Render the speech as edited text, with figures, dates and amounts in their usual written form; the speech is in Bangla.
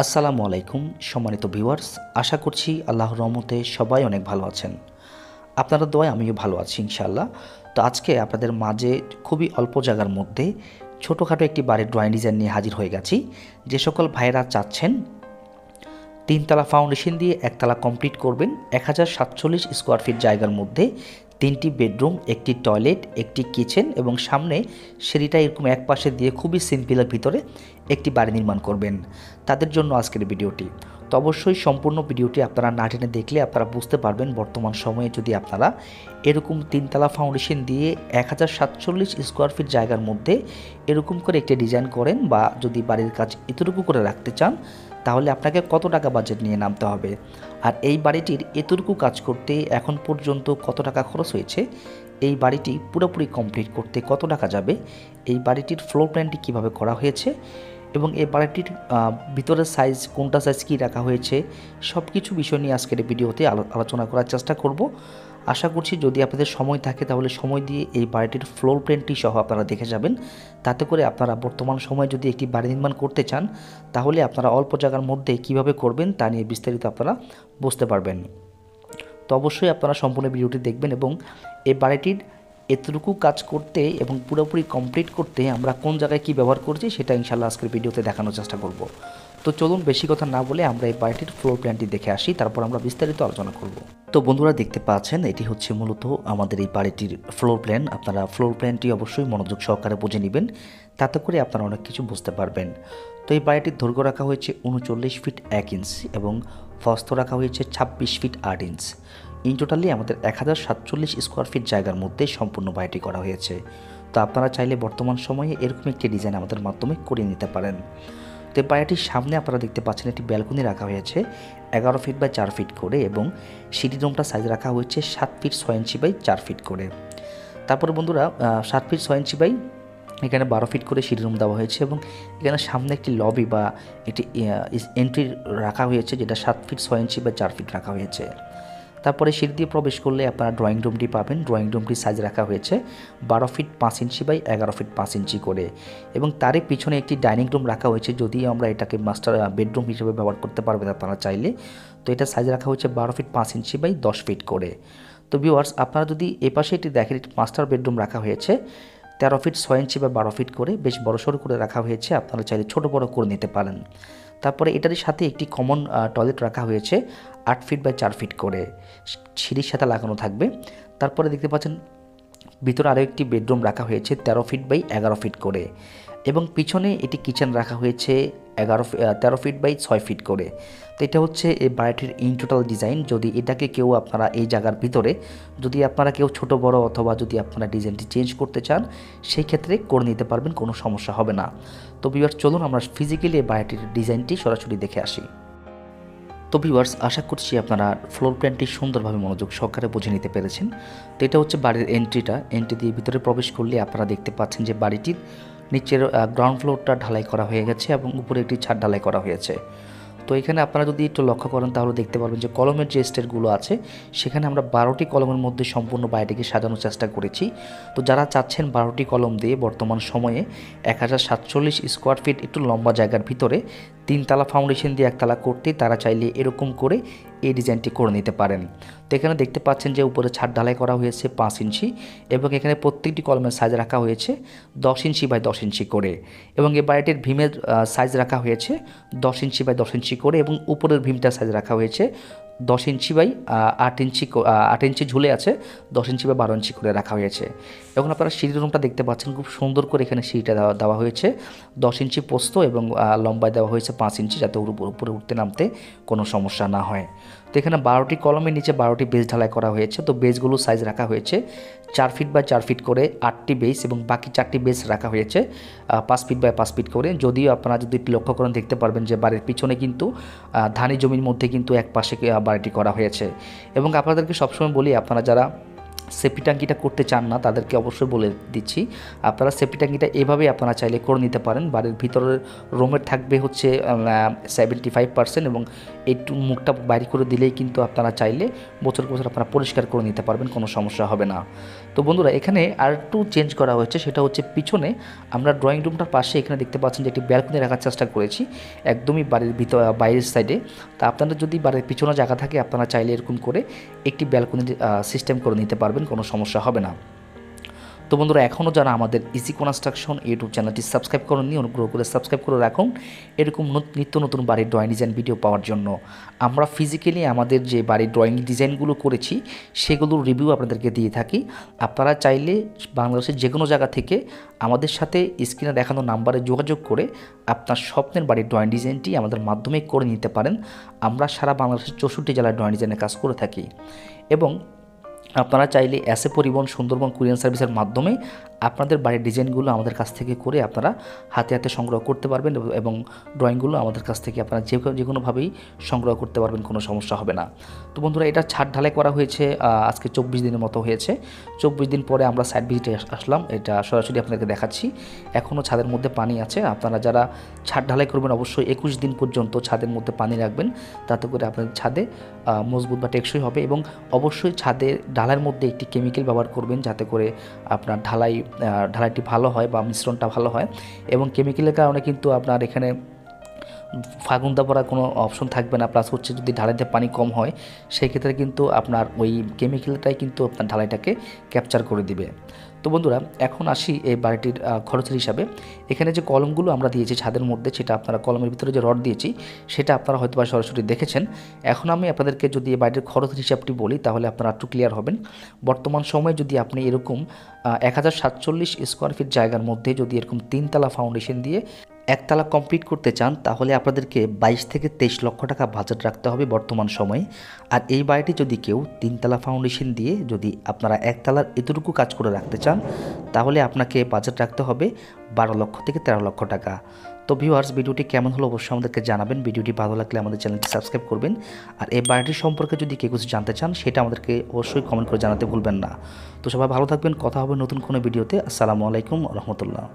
আসসালামু আলাইকুম সম্মানিত ভিউয়ার্স, আশা করছি আল্লাহর রহমতে সবাই অনেক ভালো আছেন। আপনারা দোয়ায় আমিও ভালো আছি ইনশাআল্লাহ। তো আজকে আপনাদের মাঝে খুবই অল্প জায়গার মধ্যে ছোটোখাটো একটি বাড়ির ড্রয়িং ডিজাইন নিয়ে হাজির হয়ে গেছি। যে সকল ভাইয়েরা চাচ্ছেন তিনতলা ফাউন্ডেশন দিয়ে একতলা কমপ্লিট করবেন, 1047 স্কোয়ার ফিট জায়গার মধ্যে 3টি বেডরুম, একটি টয়লেট, একটি কিচেন এবং সামনে সিঁড়িটা এরকম এক পাশে দিয়ে খুবই সিম্পলের ভিতরে একটি বাড়ি নির্মাণ করবেন, তাদের জন্য আজকের ভিডিওটি। তো অবশ্যই সম্পূর্ণ ভিডিওটি আপনারা না টেনে দেখলে আপনারা বুঝতে পারবেন বর্তমান সময়ে যদি আপনারা এরকম তিনতলা ফাউন্ডেশন দিয়ে 1047 স্কোয়ার ফিট জায়গার মধ্যে এরকম করে একটি ডিজাইন করেন বা যদি বাড়ির কাজ এতটুকু করে রাখতে চান, তাহলে আপনাকে কত টাকা বাজেট নিয়ে নামতে হবে, আর এই বাড়িটির এতটুকু কাজ করতে এখন পর্যন্ত কত টাকা খরচ হয়েছে, এই বাড়িটি পুরোপুরি কমপ্লিট করতে কত টাকা যাবে, এই বাড়িটির ফ্লোর প্ল্যানটি কীভাবে করা হয়েছে এবং এই বাড়িটির ভিতরের সাইজ কোনটা সাইজ কী রাখা হয়েছে, সব কিছু বিষয় নিয়ে আজকের ভিডিওতে আলোচনা করার চেষ্টা করব। আশা করছি যদি আপনাদের সময় থাকে তাহলে সময় দিয়ে এই বাড়িটির ফ্লোর প্ল্যানটি সহ আপনারা দেখে যাবেন। তাতে করে আপনারা বর্তমান সময়ে যদি একটি বাড়ি নির্মাণ করতে চান, তাহলে আপনারা অল্প জায়গার মধ্যে কিভাবে করবেন তা নিয়ে বিস্তারিত আপনারা বুঝতে পারবেন। তো অবশ্যই আপনারা সম্পূর্ণ ভিডিওটি দেখবেন এবং এই বাড়িটির এতটুকু কাজ করতে এবং পুরোপুরি কমপ্লিট করতে আমরা কোন জায়গায় কী ব্যবহার করছি সেটা ইনশাআল্লাহ আজকের ভিডিওতে দেখানোর চেষ্টা করব। তো চলুন বেশি কথা না বলে আমরা এই বাড়িটির ফ্লোর প্ল্যানটি দেখে আসি, তারপর আমরা বিস্তারিত আলোচনা করব। তো বন্ধুরা দেখতে পাচ্ছেন এটি হচ্ছে মূলত আমাদের এই বাড়িটির ফ্লোর প্ল্যান। আপনারা ফ্লোর প্ল্যানটি অবশ্যই মনোযোগ সহকারে বুঝে নেবেন, তাতে করে আপনারা অনেক কিছু বুঝতে পারবেন। তো এই বাড়িটির দৈর্ঘ্য রাখা হয়েছে 39 ফিট 1 ইঞ্চ এবং প্রস্থ রাখা হয়েছে 26 ফিট 8 ইঞ্চ। ইন টোটালি আমাদের 1047 স্কোয়ার ফিট জায়গার মধ্যে সম্পূর্ণ বাড়িটি করা হয়েছে। তো আপনারা চাইলে বর্তমান সময়ে এরকম একটি ডিজাইন আমাদের মাধ্যমে করে নিতে পারেন। তো বাড়িটির সামনে আপনারা দেখতে পাচ্ছেন একটি ব্যালকনি রাখা হয়েছে 11 ফিট বাই 4 ফিট করে এবং সিঁড়ি রুমটা সাইজ রাখা হয়েছে 7 ফিট 6 ইঞ্চি বাই 4 ফিট করে। তারপরে বন্ধুরা 7 ফিট 6 ইঞ্চি বাই এখানে 12 ফিট করে সিঁড়ি রুম দেওয়া হয়েছে এবং এখানে সামনে একটি লবি বা একটি এন্ট্রি রাখা হয়েছে যেটা 7 ফিট 6 ইঞ্চি বা 4 ফিট রাখা হয়েছে। তারপরে সিঁড়ি দিয়ে প্রবেশ করলে আপনারা ড্রয়িং রুমটি পাবেন। ড্রয়িং রুমটির সাইজ রাখা হয়েছে 12 ফিট 5 ইঞ্চি বাই 11 ফিট 5 ইঞ্চি করে এবং তারই পিছনে একটি ডাইনিং রুম রাখা হয়েছে, যদিও আমরা এটাকে মাস্টার বেডরুম হিসেবে ব্যবহার করতে পারবেন আপনারা চাইলে। তো এটা সাইজ রাখা হয়েছে 12 ফিট 5 ইঞ্চি বাই 10 ফিট করে। তো ভিউয়ার্স, আপনারা যদি এই পাশে এটি দেখেন, মাস্টার বেডরুম রাখা হয়েছে 13 ফিট 6 ইঞ্চি বা 12 ফিট করে, বেশ বড়সড় করে রাখা হয়েছে, আপনারা চাইলে ছোট বড় করে নিতে পারেন। তারপরে এটার সাথে একটি কমন টয়লেট রাখা হয়েছে 8 ফিট বাই 4 ফিট করে, সিঁড়ির সাথে লাগানো থাকবে। তারপরে দেখতে পাচ্ছেন ভিতরে আরও একটি বেডরুম রাখা হয়েছে 13 ফিট বাই 11 ফিট করে এবং পিছনে এটি কিচেন রাখা হয়েছে 13 ফিট বাই 6 ফিট করে। তো এটা হচ্ছে এই বাড়িটির ইন টোটাল ডিজাইন। যদি এটাকে কেউ আপনারা এই জায়গার ভিতরে যদি আপনারা কেউ ছোট বড় অথবা যদি আপনারা ডিজাইনটি চেঞ্জ করতে চান, সেই ক্ষেত্রে করে নিতে পারবেন, কোনো সমস্যা হবে না। তো ভিউয়ার্স, চলুন আমরা ফিজিক্যালি এই বাড়িটির ডিজাইনটি সরাসরি দেখে আসি। তো ভিউয়ার্স, আশা করছি আপনারা ফ্লোর প্ল্যানটি সুন্দরভাবে মনোযোগ সহকারে বুঝে নিতে পেরেছেন। তো এটা হচ্ছে বাড়ির এন্ট্রি দিয়ে ভিতরে প্রবেশ করলে আপনারা দেখতে পাচ্ছেন যে বাড়িটির নিচের গ্রাউন্ড ফ্লোরটা ঢালাই করা হয়ে গেছে এবং উপরে একটি ছাদ ঢালাই করা হয়েছে। তো এখানে আপনারা যদি একটু লক্ষ্য করেন তাহলে দেখতে পারবেন যে কলমের যে স্টেটগুলো আছে সেখানে আমরা 12টি কলমের মধ্যে সম্পূর্ণ বাড়িটিকে সাজানোর চেষ্টা করেছি। তো যারা চাচ্ছেন 12টি কলম দিয়ে বর্তমান সময়ে 1047 স্কোয়ার ফিট একটু লম্বা জায়গার ভিতরে তিনতলা ফাউন্ডেশন দিয়ে একতলা করতে, তারা চাইলে এরকম করে এই ডিজাইনটি করে নিতে পারেন। তো এখানে দেখতে পাচ্ছেন যে উপরে ছাদ ঢালাই করা হয়েছে 5 ইঞ্চি এবং এখানে প্রত্যেকটি কলমের সাইজ রাখা হয়েছে 10 ইঞ্চি বাই 10 ইঞ্চি করে এবং এই বাড়িটির ভীমের সাইজ রাখা হয়েছে 10 ইঞ্চি বাই 10 ইঞ্চি করে এবং উপরের ভীমটার সাইজ রাখা হয়েছে 10 ইঞ্চি বাই 8 ইঞ্চি ঝুলে আছে, 10 ইঞ্চি বাই 12 ইঞ্চি করে রাখা হয়েছে। এখন আপনারা সিঁড়ি রুমটা দেখতে পাচ্ছেন, খুব সুন্দর করে এখানে সিঁড়িটা দেওয়া হয়েছে 10 ইঞ্চি পোস্ত এবং লম্বায় দেওয়া হয়েছে 5 ইঞ্চি, যাতে উপরে উঠতে নামতে কোনো সমস্যা না হয়। তো এখানে 12টি কলমের নিচে 12টি বেস ঢালাই করা হয়েছে। তো বেসগুলো সাইজ রাখা হয়েছে 4 ফিট বাই 4 ফিট করে 8টি বেস এবং বাকি 4টি বেস রাখা হয়েছে 5 ফিট বাই 5 ফিট করে। যদিও আপনারা যদি লক্ষ্য করেন দেখতে পারবেন যে বাড়ির পিছনে কিন্তু ধানি জমির মধ্যে কিন্তু এক পাশে বাড়িটি করা হয়েছে এবং আপনাদেরকে সবসময় বলি, আপনারা যারা সেফটি ট্যাঙ্কিটা করতে চান না তাদেরকে অবশ্যই বলে দিচ্ছি, আপনারা সেফটি ট্যাঙ্কিটা এভাবেই আপনারা চাইলে করে নিতে পারেন। বাড়ির ভিতরের রুমের থাকবে হচ্ছে 75% এবং একটু মুখটা বাইরে করে দিলেই কিন্তু আপনারা চাইলে বছর বছর আপনারা পরিষ্কার করে নিতে পারবেন, কোনো সমস্যা হবে না। তো বন্ধুরা এখানে আর একটু চেঞ্জ করা হয়েছে, সেটা হচ্ছে পিছনে আমরা ড্রয়িং রুমটার পাশে এখানে দেখতে পাচ্ছেন যে একটি ব্যালকনি রাখার চেষ্টা করেছি একদমই বাড়ির ভিতর বাইরের সাইডে। তা আপনাদের যদি বাড়ির পিছনে জায়গা থাকে আপনারা চাইলে এরকম করে একটি ব্যালকনি সিস্টেম করে নিতে পারবেন, কোনো সমস্যা হবে না। তো বন্ধুরা এখনও যারা আমাদের ইজি কনস্ট্রাকশন ইউটিউব চ্যানেলটি সাবস্ক্রাইব করেননি অনুগ্রহ করে সাবস্ক্রাইব করে রাখুন এরকম নিত্য নতুন বাড়ির ড্রয়িং ডিজাইন ভিডিও পাওয়ার জন্য। আমরা ফিজিক্যালি আমাদের যে বাড়ির ড্রয়িং ডিজাইনগুলো করেছি সেগুলোর রিভিউ আপনাদেরকে দিয়ে থাকি। আপনারা চাইলে বাংলাদেশের যে কোনো জায়গা থেকে আমাদের সাথে স্ক্রিনে দেখানো নাম্বারে যোগাযোগ করে আপনার স্বপ্নের বাড়ির ড্রয়িং ডিজাইনটি আমাদের মাধ্যমে করে নিতে পারেন। আমরা সারা বাংলাদেশের 64 জেলার ড্রয়িং ডিজাইনের কাজ করে থাকি এবং আপনারা চাইলে এসএ পরিবহন সুন্দরবন কুরিয়ার সার্ভিসের মাধ্যমে আপনাদের বাড়ির ডিজাইনগুলো আমাদের কাছ থেকে করে আপনারা হাতে হাতে সংগ্রহ করতে পারবেন এবং ড্রয়িংগুলো আমাদের কাছ থেকে আপনারা যে কোনোভাবেই সংগ্রহ করতে পারবেন, কোনো সমস্যা হবে না। তো বন্ধুরা এটা ছাদ ঢালাই করা হয়েছে আজকে 24 দিনের মতো হয়েছে। 24 দিন পরে আমরা সাইড ভিজিটে আসলাম, এটা সরাসরি আপনাদেরকে দেখাচ্ছি। এখনও ছাদের মধ্যে পানি আছে, আপনারা যারা ছাদ ঢালাই করবেন অবশ্যই 21 দিন পর্যন্ত ছাদের মধ্যে পানি রাখবেন, তাতে করে আপনাদের ছাদে মজবুত বা টেকসই হবে। এবং অবশ্যই ছাদের ঢালাইয়ের মধ্যে একটি কেমিক্যাল ব্যবহার করবেন যাতে করে আপনার ঢালাইটি ভালো হয় বা মিশ্রণটা ভালো হয়। এবং কেমিক্যালের কারণে কিন্তু আপনার এখানে ফাগুন্দা পড়ার কোনো অপশন থাকবে না, প্লাস হচ্ছে যদি ঢালাইতে পানি কম হয় সেই ক্ষেত্রে কিন্তু আপনার ওই কেমিক্যালটাই কিন্তু আপনার ঢালাইটাকে ক্যাপচার করে দিবে। তো বন্ধুরা এখন আসি এই বাড়িটির খরচের হিসাবে। এখানে যে কলমগুলো আমরা দিয়েছি ছাদের মধ্যে, সেটা আপনারা কলমের ভিতরে যে রড দিয়েছি সেটা আপনারা হয়তো বা সরাসরি দেখেছেন। এখন আমি আপনাদেরকে যদি এই বাড়িটির খরচের হিসাবটি বলি তাহলে আপনারা একটু ক্লিয়ার হবেন। বর্তমান সময়ে যদি আপনি এরকম 1047 স্কোয়ার ফিট জায়গার মধ্যে যদি এরকম 3 তলা ফাউন্ডেশন দিয়ে একতলা কমপ্লিট করতে চান তাহলে আপনাদেরকে 22 থেকে 23 লক্ষ টাকা বাজেট রাখতে হবে বর্তমান সময়ে। আর এই বাড়িটি যদি কেউ 3 তলা ফাউন্ডেশন দিয়ে যদি আপনারা একতলার এতটুকু কাজ করে রাখতে চান তাহলে আপনাকে বাজেট রাখতে হবে 12 লক্ষ থেকে 13 লক্ষ টাকা। তো ভিউয়ার্স ভিডিওটি কেমন হলো অবশ্যই আমাদেরকে জানাবেন, ভিডিওটি ভালো লাগলে আমাদের চ্যানেলটি সাবস্ক্রাইব করবেন। আর এই বাড়িটির সম্পর্কে যদি কেউ কিছু জানতে চান সেটা আমাদেরকে অবশ্যই কমেন্ট করে জানাতে ভুলবেন না। তো সবাই ভালো থাকবেন, কথা হবে নতুন কোনো ভিডিওতে। আসসালামু আলাইকুম রহমতুল্লাহ।